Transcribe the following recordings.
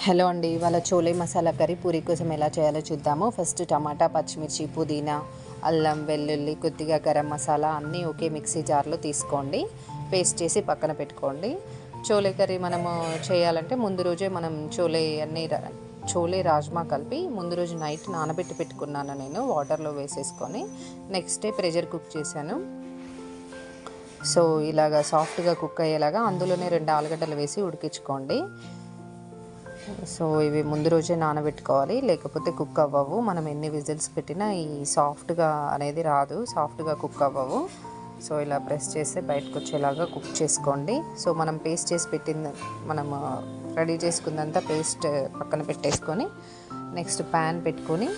Hello అండి, ఇవాళ chole masala curry puri కోసం ఎలా చేయాలో చూద్దాము. ఫస్ట్ టమాటా, పచ్చిమిర్చి, పుదీనా, అల్లం, వెల్లుల్లి, కొద్దిగా గరం మసాలా అన్నీ ఒకే మిక్సీ జార్లో తీసుకోండి. పేస్ట్ చేసి పక్కన పెట్టుకోండి. చోలే కర్రీ మనము చేయాలంటే ముందు రోజే మనం చోలే రాజ్మా కలిపి ముందు రోజు నైట్ నానబెట్టి పెట్టుకున్నాను నేను వాటర్లో వేసేసుకొని. నెక్స్ట్ డే ప్రెషర్ కుక్ చేశాను. సో ఇలాగా సాఫ్ట్గా కుక్ అయ్యేలాగా అందులోనే 2 ఆలుగడ్డలు వేసి ఉడికించుకోండి. సో ఇవి ముందు రోజే నానబెట్టుకోవాలి, లేకపోతే కుక్ అవ్వవు. మనం ఎన్ని విజిల్స్ పెట్టినా ఈ సాఫ్ట్గా అనేది రాదు, సాఫ్ట్గా కుక్ అవ్వవు. సో ఇలా ప్రెస్ చేస్తే బయటకు వచ్చేలాగా కుక్ చేసుకోండి. సో మనం పేస్ట్ చేసి పెట్టింది, మనం రెడీ చేసుకుందంతా పేస్ట్ పక్కన పెట్టేసుకొని నెక్స్ట్ ప్యాన్ పెట్టుకొని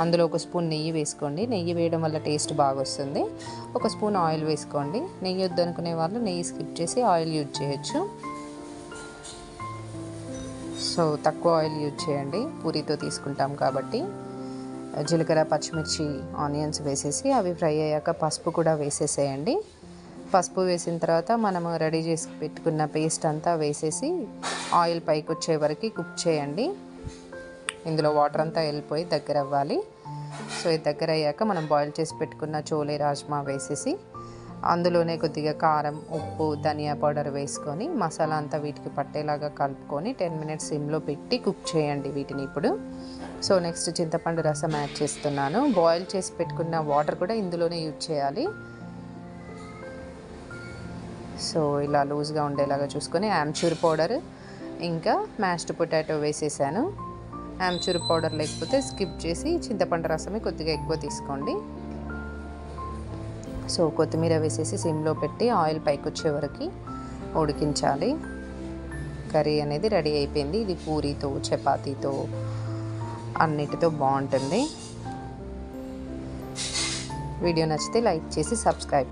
అందులో 1 స్పూన్ నెయ్యి వేసుకోండి. నెయ్యి వేయడం వల్ల టేస్ట్ బాగా వస్తుంది. 1 స్పూన్ ఆయిల్ వేసుకోండి. నెయ్యి వద్దనుకునే వాళ్ళు నెయ్యి స్కిప్ చేసి ఆయిల్ యూజ్ చేయొచ్చు. సో తక్కువ ఆయిల్ యూజ్ చేయండి, పూరితో తీసుకుంటాం కాబట్టి. జీలకర్ర, పచ్చిమిర్చి, ఆనియన్స్ వేసేసి అవి ఫ్రై అయ్యాక పసుపు కూడా వేసేసేయండి. పసుపు వేసిన తర్వాత మనము రెడీ చేసి పెట్టుకున్న పేస్ట్ అంతా వేసేసి ఆయిల్ పైకి వచ్చే వరకు కుక్ చేయండి. ఇందులో వాటర్ అంతా వెళ్ళిపోయి దగ్గర అవ్వాలి. సో ఇది దగ్గర అయ్యాక మనం బాయిల్ చేసి పెట్టుకున్న చోలే రాజ్మా వేసేసి అందులోనే కొద్దిగా కారం, ఉప్పు, ధనియా పౌడర్ వేసుకొని మసాలా అంతా వీటికి పట్టేలాగా కలుపుకొని 10 మినిట్స్ సిమ్లో పెట్టి కుక్ చేయండి వీటిని ఇప్పుడు. సో నెక్స్ట్ చింతపండు రసం యాడ్ చేస్తున్నాను. బాయిల్ చేసి పెట్టుకున్న వాటర్ కూడా ఇందులోనే యూజ్ చేయాలి. సో ఇలా లూజ్గా ఉండేలాగా చూసుకొని ఆమ్చూర్ పౌడర్ ఇంకా మ్యాష్డ్ పొటాటో వేసేసాను. ఆమ్చూర్ పౌడర్ లేకపోతే స్కిప్ చేసి చింతపండు రసమే కొద్దిగా ఎక్కువ తీసుకోండి. సో కొత్తిమీర వేసేసి సిమ్లో పెట్టి ఆయిల్ పైకి వచ్చే వరకు ఉడికించాలి. కర్రీ అనేది రెడీ అయిపోయింది. ఇది పూరితో, చపాతీతో అన్నిటితో బాగుంటుంది. వీడియో నచ్చితే లైక్ చేసి సబ్స్క్రైబ్